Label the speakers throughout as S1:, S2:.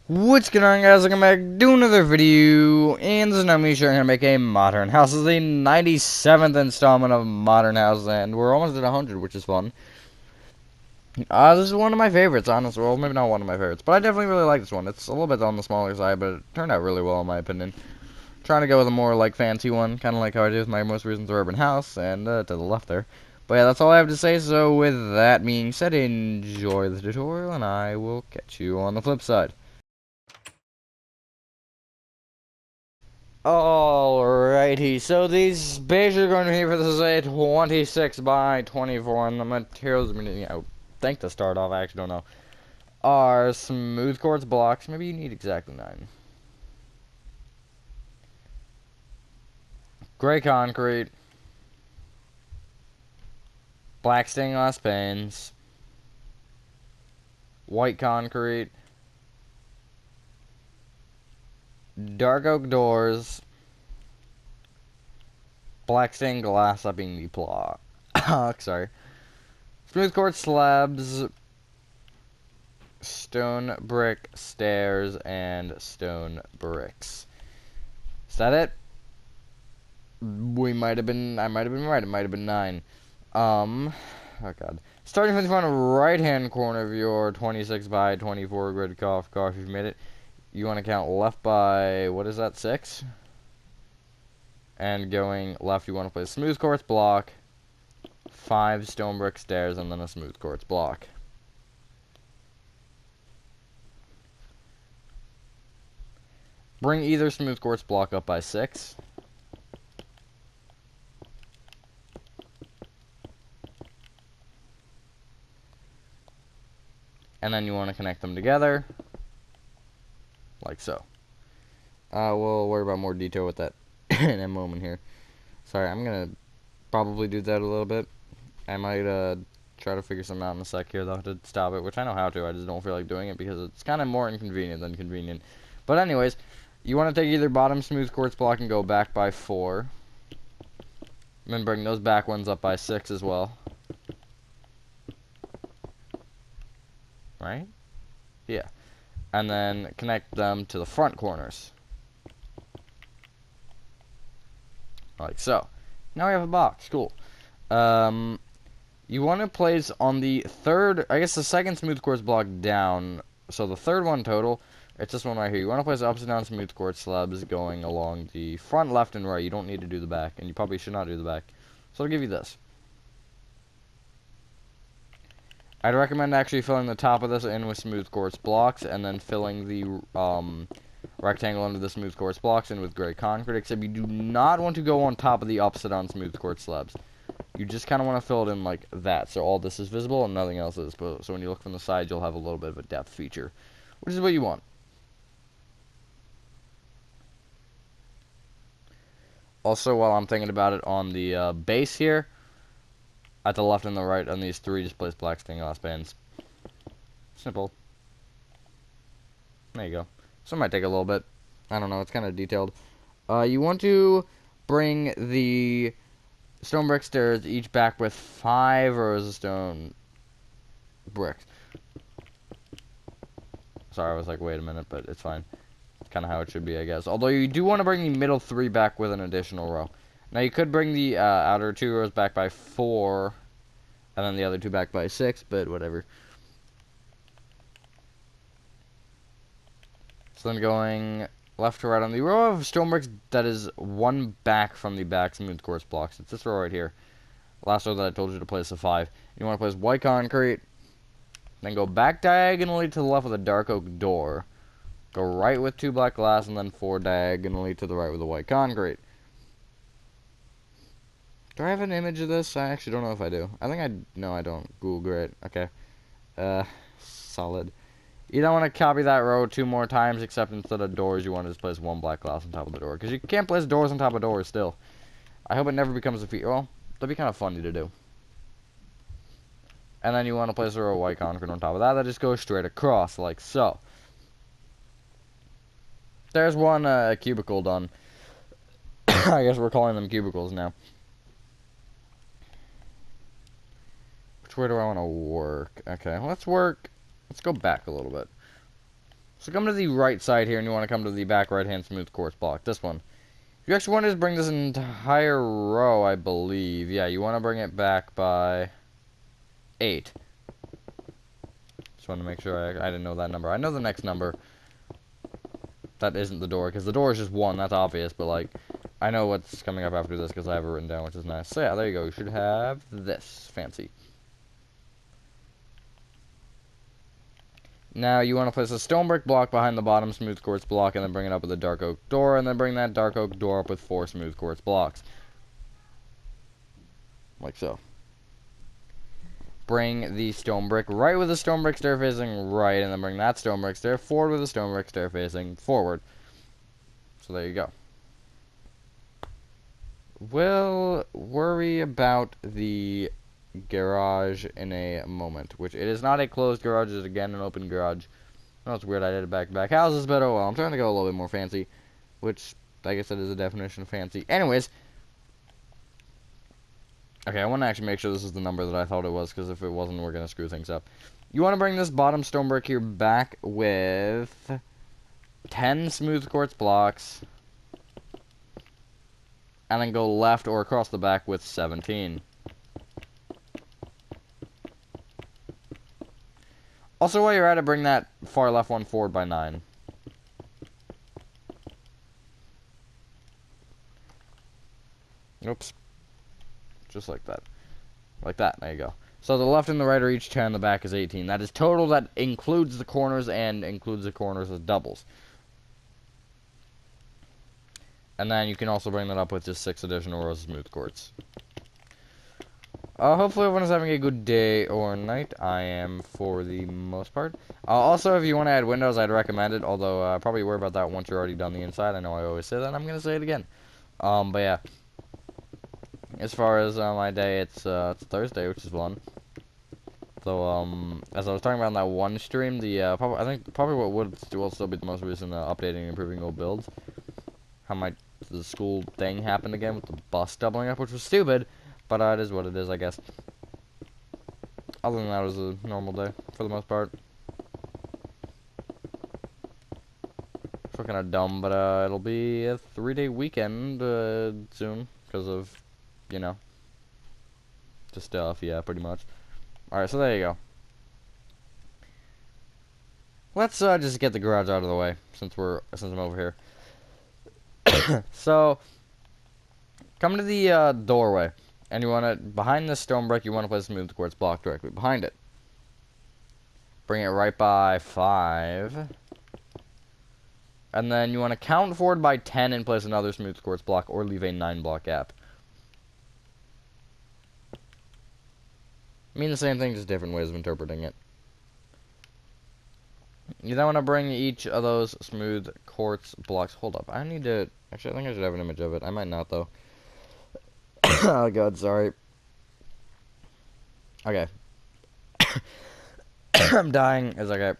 S1: What's going on, guys? Welcome back to another video, and this is now me showing how to make a modern house. This is the 97th installment of Modern House, and we're almost at 100, which is fun. This is one of my favorites, honestly. Well, maybe not one of my favorites, but I definitely really like this one. It's a little bit on the smaller side, but it turned out really well, in my opinion. Trying to go with a more, fancy one, kind of like how I did with my most recent Urban House, and to the left there. But yeah, that's all I have to say, so with that being said, enjoy the tutorial, and I will catch you on the flip side. Alrighty, so these beige are going to be for this is a 26 by 24, and the materials I think to start off, I actually don't know, are smooth quartz blocks. Maybe you need exactly 9. Gray concrete, black stained glass panes, white concrete, dark oak doors, black stained glass, that being the block. Sorry. Smooth quartz slabs, stone brick stairs, and stone bricks. Is that it? I might have been right. It might have been 9. Oh god. Starting from the front right hand corner of your 26 by 24 grid coffee, you've made it. You want to count left by, what is that, 6? And going left, you want to place smooth quartz block, 5 stone brick stairs, and then a smooth quartz block. Bring either smooth quartz block up by 6. And then you want to connect them together, like so. We'll worry about more detail with that in a moment here. Sorry, I'm gonna probably do that a little bit. I might try to figure something out in a sec here, though, to stop it, which I know how to. I just don't feel like doing it because it's kind of more inconvenient than convenient. But anyways, you want to take either bottom smooth quartz block and go back by 4. And then bring those back ones up by 6 as well. Right? Yeah. And then connect them to the front corners. Like so. Now we have a box. Cool. You want to place on the third, I guess the second smooth quartz block down, so the third one total, it's this one right here. You want to place upside down smooth quartz slabs going along the front, left, and right. You don't need to do the back, and you probably should not do the back. So I'll give you this. I'd recommend actually filling the top of this in with smooth quartz blocks, and then filling the rectangle under the smooth quartz blocks in with gray concrete, except you do not want to go on top of the upside down smooth quartz slabs. You just kind of want to fill it in like that, so all this is visible and nothing else is. So when you look from the side, you'll have a little bit of a depth feature, which is what you want. Also, while I'm thinking about it, on the base here, at the left and the right on these 3, just place black stained glass bands. Simple. There you go. So it might take a little bit. I don't know, it's kind of detailed. You want to bring the stone brick stairs each back with 5 rows of stone bricks. Sorry, I was like, wait a minute, but it's fine. It's kind of how it should be, I guess. Although you do want to bring the middle 3 back with an additional row. Now, you could bring the outer 2 rows back by 4, and then the other 2 back by 6, but whatever. So then going left to right on the row of stone bricks that is 1 back from the back smooth quartz blocks. It's this row right here. Last row that I told you to place a 5. You want to place white concrete, then go back diagonally to the left with a dark oak door. Go right with 2 black glass, and then 4 diagonally to the right with a white concrete. Do I have an image of this? I actually don't know if I do. I think no, I don't. Google, great. Okay. Solid. You don't want to copy that row 2 more times, except instead of doors, you want to just place 1 black glass on top of the door. Because you can't place doors on top of doors still. I hope it never becomes a feature. Well, that'd be kind of funny to do. And then you want to place a row of white concrete on top of that. That just goes straight across, like so. There's one cubicle done. I guess we're calling them cubicles now. Which way do I want to work? Okay, let's work. Let's go back a little bit. So come to the right side here, and you want to come to the back right-hand smooth quartz block. This one. You actually want to bring this entire row, I believe. Yeah, you want to bring it back by 8. Just want to make sure I didn't know that number. I know the next number. That isn't the door, because the door is just 1. That's obvious, but, like, I know what's coming up after this because I have it written down, which is nice. So, yeah, there you go. You should have this. Fancy. Now, you want to place a stone brick block behind the bottom smooth quartz block, and then bring it up with a dark oak door, and then bring that dark oak door up with 4 smooth quartz blocks. Like so. Bring the stone brick right with the stone brick stair facing right, and then bring that stone brick stair forward with the stone brick stair facing forward. So there you go. We'll worry about the garage in a moment, which it is not a closed garage, it is again an open garage. I know it's weird I did it back-to-back houses, but oh well, I'm trying to go a little bit more fancy, which, like I said, is a definition of fancy. Anyways, okay, I want to actually make sure this is the number that I thought it was, because if it wasn't, we're going to screw things up. You want to bring this bottom stone brick here back with 10 smooth quartz blocks, and then go left or across the back with 17. Also, while you're at it, bring that far left one forward by 9. Oops. Just like that. Like that. There you go. So the left and the right are each 10, the back is 18. That is total. That includes the corners and includes the corners as doubles. And then you can also bring that up with just 6 additional rows of smooth quartz. Hopefully everyone is having a good day or night. I am for the most part. Also, if you want to add windows, I'd recommend it. Although, probably worry about that once you're already done the inside. I know I always say that. I'm going to say it again. But yeah. As far as my day, it's Thursday, which is fun. So, as I was talking about in that one stream, I think probably what will still be the most recent updating and improving old builds. How the school thing happened again with the bus doubling up, which was stupid. But it is what it is, I guess. Other than that, it was a normal day, for the most part. It's kind of dumb, but it'll be a 3-day weekend soon, because of, you know, just stuff, yeah, pretty much. Alright, so there you go. Let's just get the garage out of the way, since I'm over here. So, come to the doorway. And you want to, behind this stone brick, you want to place a smooth quartz block directly behind it. Bring it right by 5. And then you want to count forward by 10 and place another smooth quartz block, or leave a 9-block gap. I mean the same thing, just different ways of interpreting it. You then want to bring each of those smooth quartz blocks. Hold up, I need to, actually I think I should have an image of it. I might not though. Oh god, sorry. Okay. I'm dying. It's okay.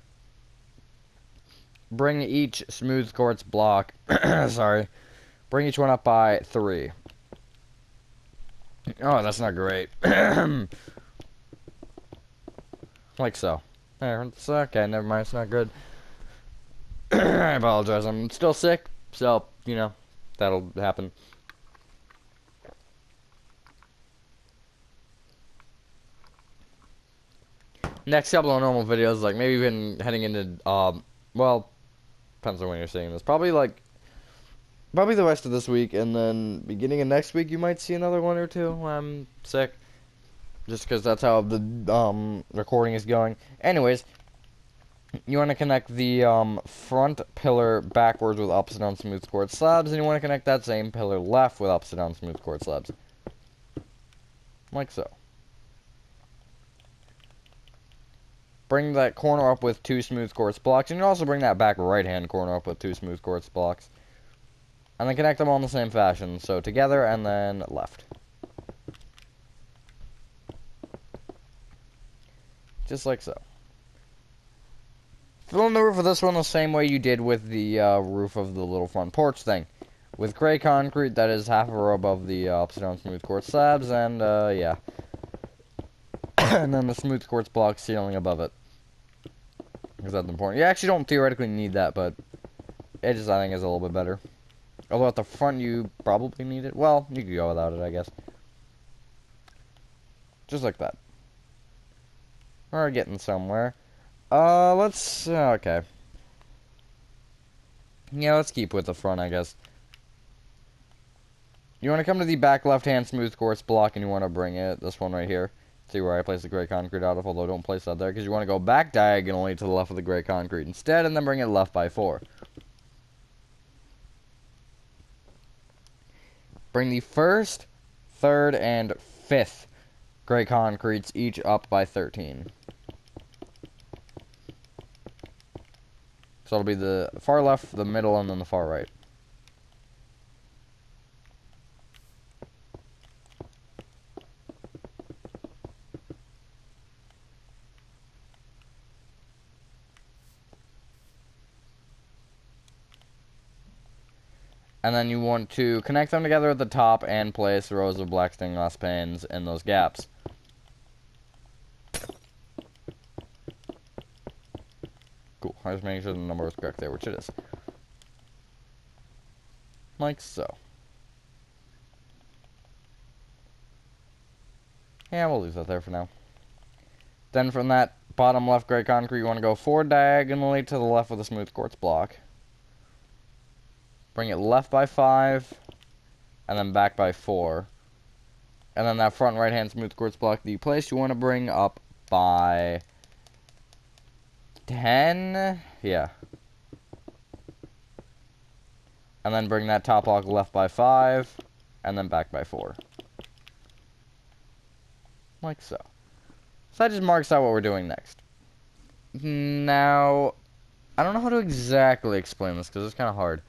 S1: Bring each smooth quartz block. Sorry. Bring each one up by 3. Oh, that's not great. Like so. There, it's okay, never mind, it's not good. I apologize, I'm still sick, so, you know, that'll happen. Next couple of normal videos, like maybe even heading into, well, depends on when you're seeing this. Probably the rest of this week, and then beginning of next week, you might see another one or two when I'm sick. Just because that's how the recording is going. Anyways, you want to connect the front pillar backwards with upside down smooth quartz slabs, and you want to connect that same pillar left with upside down smooth quartz slabs. Like so. Bring that corner up with 2 smooth quartz blocks, and you also bring that back right-hand corner up with 2 smooth quartz blocks. And then connect them all in the same fashion. So together and then left. Just like so. Fill in the roof of this one the same way you did with the roof of the little front porch thing. With gray concrete that is half a row above the upside down smooth quartz slabs, and yeah. And then the smooth quartz block ceiling above it. Because that's important. You actually don't theoretically need that, but edges, I think, is a little bit better. Although at the front, you probably need it. Well, you could go without it, I guess. Just like that. We're getting somewhere. Let's... okay. Yeah, let's keep with the front, I guess. You want to come to the back left-hand smooth quartz block, and you want to bring it, this one right here. See where I place the gray concrete out of, although don't place that there, because you want to go back diagonally to the left of the gray concrete instead, and then bring it left by 4. Bring the first, third, and fifth gray concretes each up by 13. So it'll be the far left, the middle, and then the far right. And then you want to connect them together at the top and place rows of black stained glass panes in those gaps. Cool. I was making sure the number was correct there, which it is. Like so. Yeah, we'll leave that there for now. Then from that bottom left gray concrete, you want to go 4 diagonally to the left with a smooth quartz block. Bring it left by 5, and then back by 4. And then that front right-hand smooth quartz block that you placed, you want to bring up by 10. Yeah. And then bring that top block left by 5, and then back by 4. Like so. So that just marks out what we're doing next. Now, I don't know how to exactly explain this, because it's kind of hard.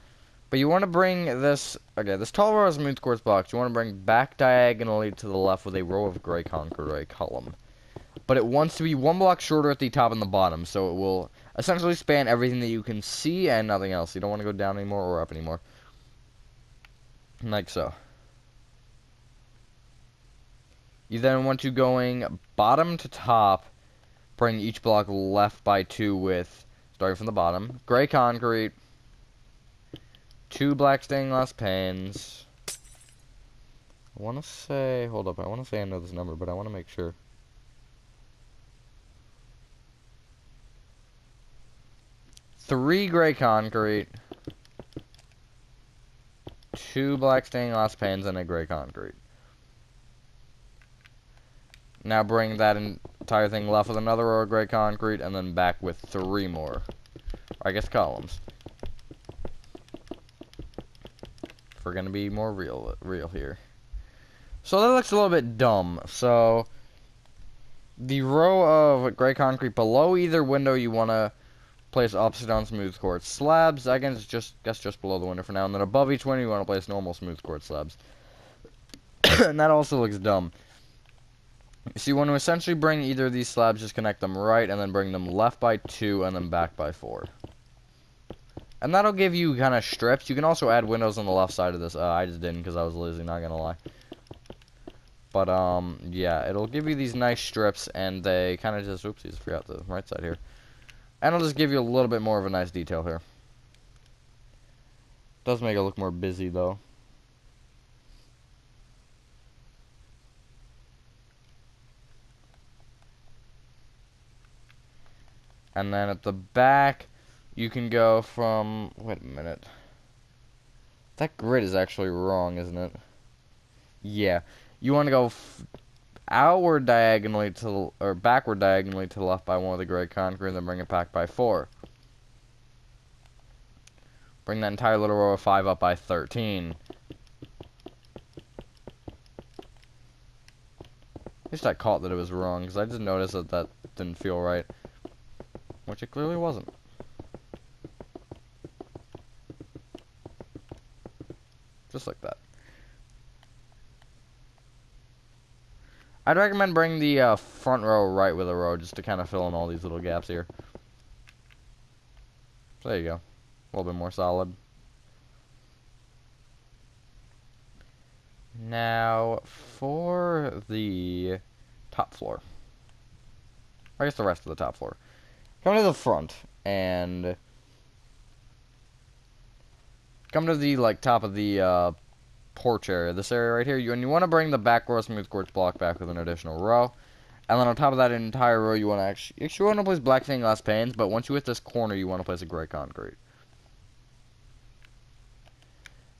S1: But you want to bring this, okay, this tall row of smooth quartz blocks, you want to bring back diagonally to the left with a row of gray concrete column. But it wants to be 1 block shorter at the top and the bottom, so it will essentially span everything that you can see and nothing else. You don't want to go down anymore or up anymore. Like so. You then want to, going bottom to top, bring each block left by 2 with, starting from the bottom, gray concrete, 2 black stained glass panes. I want to say, hold up, I want to say I know this number, but I want to make sure. Three gray concrete, 2 black stained glass panes, and a gray concrete. Now bring that entire thing left with another row of gray concrete, and then back with 3 more. Or I guess columns. If we're gonna be more real here. So that looks a little bit dumb. So the row of gray concrete below either window, you wanna place upside down smooth quartz slabs. I guess just below the window for now. And then above each window, you want to place normal smooth quartz slabs. And that also looks dumb. So you want to essentially bring either of these slabs, just connect them right, and then bring them left by 2, and then back by 4. And that'll give you kind of strips. You can also add windows on the left side of this. I just didn't because I was lazy, not gonna lie. But, yeah, it'll give you these nice strips, and they kind of just, oopsies, forgot the right side here. And it'll just give you a little bit more of a nice detail here. Does make it look more busy, though. And then at the back, you can go from, wait a minute. That grid is actually wrong, isn't it? Yeah. You want to go outward diagonally to, or backward diagonally to the left by 1 with the gray concrete, and then bring it back by 4. Bring that entire little row of 5 up by 13. At least I caught that it was wrong, because I just noticed that that didn't feel right. Which it clearly wasn't. Just like that. I'd recommend bringing the front row right with a row, just to kind of fill in all these little gaps here. So there you go. A little bit more solid. Now, for the top floor. I guess the rest of the top floor. come to the front and come to the like top of the porch area, this area right here. And you want to bring the back row smooth quartz block back with an additional row. And then on top of that entire row, you want to actually want to place black stained glass panes, but once you hit this corner, you want to place a gray concrete.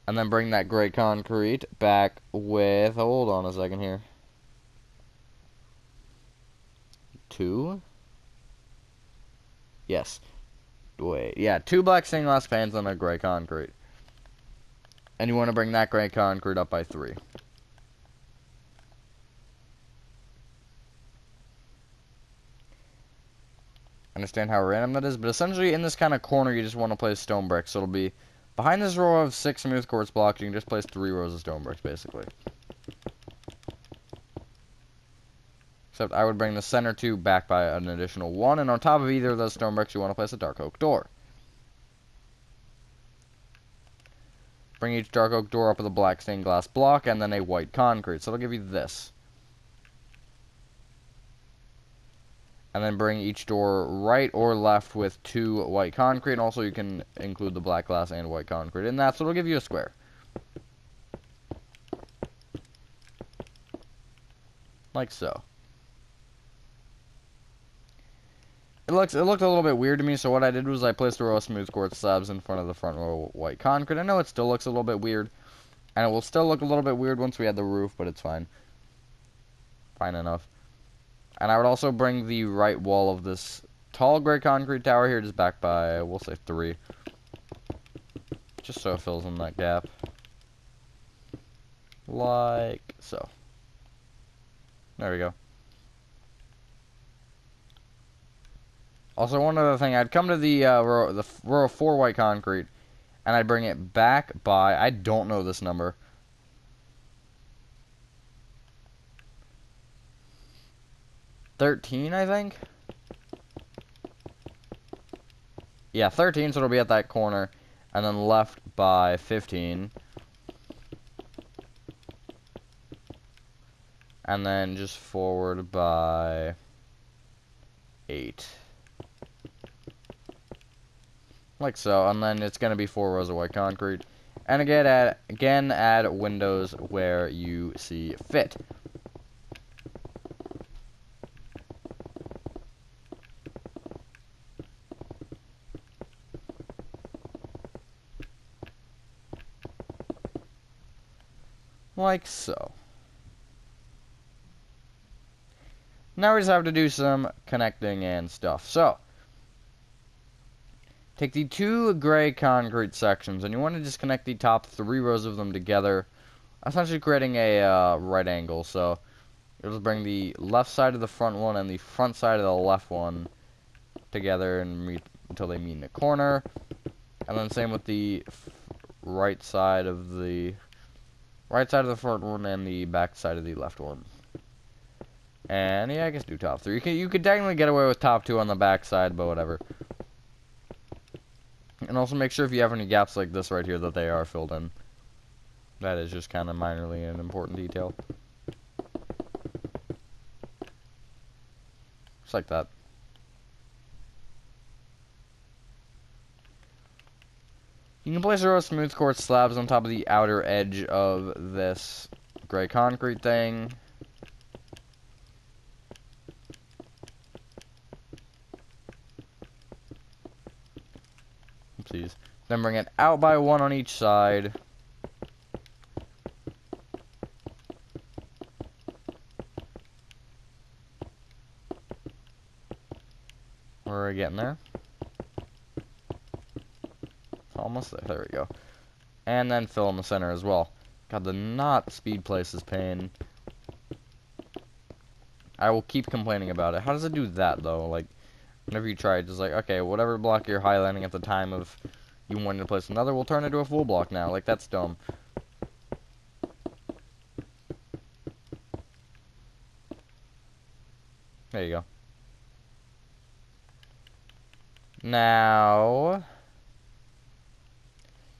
S1: And then bring that gray concrete back with, hold on a second here, 2. Yes. Wait, yeah, 2 black stained glass panes and a gray concrete. And you want to bring that gray concrete up by 3. Understand how random that is, but essentially in this kind of corner, you just want to place stone bricks. So it'll be behind this row of 6 smooth quartz blocks, you can just place 3 rows of stone bricks, basically. Except I would bring the center 2 back by an additional 1, and on top of either of those stone bricks, you want to place a dark oak door. Bring each dark oak door up with a black stained glass block, and then a white concrete. So it'll give you this. And then bring each door right or left with 2 white concrete. And also you can include the black glass and white concrete in that, so it'll give you a square. Like so. It looked a little bit weird to me, so what I did was I placed a row of smooth quartz slabs in front of the front row of white concrete. I know it still looks a little bit weird, and it will still look a little bit weird once we add the roof, but it's fine. Fine enough. And I would also bring the right wall of this tall gray concrete tower here just back by, we'll say 3. Just so it fills in that gap. Like so. There we go. Also, one other thing, I'd come to the row of 4 white concrete, and I'd bring it back by, I don't know this number. $13, I think? Yeah, 13, so it'll be at that corner. And then left by 15. And then just forward by 8. Like so, and then it's going to be 4 rows of white concrete. And again add windows where you see fit. Like so. Now we just have to do some connecting and stuff. So, take the 2 gray concrete sections, and you want to just connect the top 3 rows of them together, essentially creating a right angle. So, you'll just bring the left side of the front one and the front side of the left one together and until they meet in a corner. And then same with the right side of the front one and the back side of the left one. And yeah, I guess do top 3. You could technically get away with top 2 on the back side, but whatever. And also make sure if you have any gaps like this right here that they are filled in. That is just kind of minorly an important detail. Just like that. You can place a row of smooth quartz slabs on top of the outer edge of this gray concrete thing. Oopsies. Then bring it out by 1 on each side. We're getting there. Almost there. There we go. And then fill in the center as well. God, the not speed place is pain. I will keep complaining about it. How does it do that, though? Like, whenever you try it, just like, okay, whatever block you're highlighting at the time of you wanting to place another, we'll turn it into a full block now. Like, that's dumb. There you go. Now,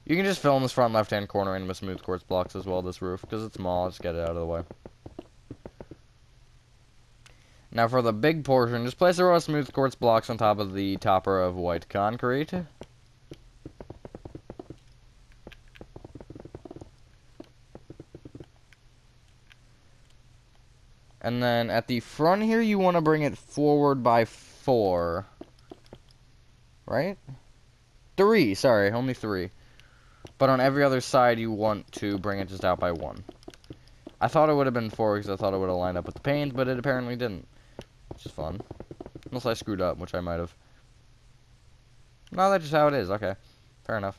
S1: you can just fill in this front left-hand corner in with smooth quartz blocks as well, this roof, because it's small. Just get it out of the way. Now for the big portion, just place a row of smooth quartz blocks on top of the topper of white concrete. And then at the front here, you want to bring it forward by 4. Right? 3, sorry, only 3. But on every other side, you want to bring it just out by 1. I thought it would have been 4 because I thought it would have lined up with the panes, but it apparently didn't. Which is fun. Unless I screwed up, which I might have. No, that's just how it is. Okay. Fair enough.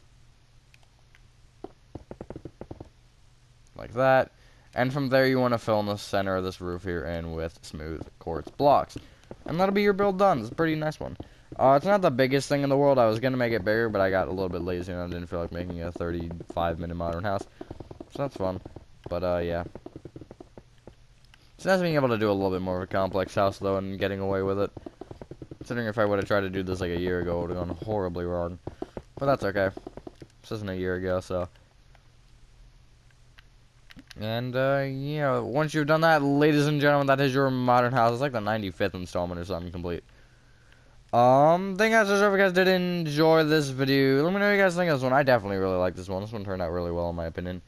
S1: Like that. And from there, you want to fill in the center of this roof here in with smooth quartz blocks. And that'll be your build done. It's a pretty nice one. It's not the biggest thing in the world. I was going to make it bigger, but I got a little bit lazy and I didn't feel like making a 35-minute modern house. So that's fun. But, yeah. It's nice being able to do a little bit more of a complex house, though, and getting away with it. Considering if I would have tried to do this like a year ago, it would have gone horribly wrong. But that's okay. This isn't a year ago, so... And, yeah, once you've done that, ladies and gentlemen, that is your modern house. It's like the 95th installment or something complete. Thank you guys, if you guys did enjoy this video. Let me know what you guys think of this one. I definitely really like this one. This one turned out really well, in my opinion.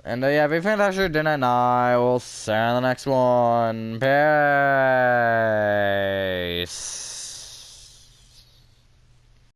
S1: And, yeah, have a fantastic day, and I will see you in the next one. Peace.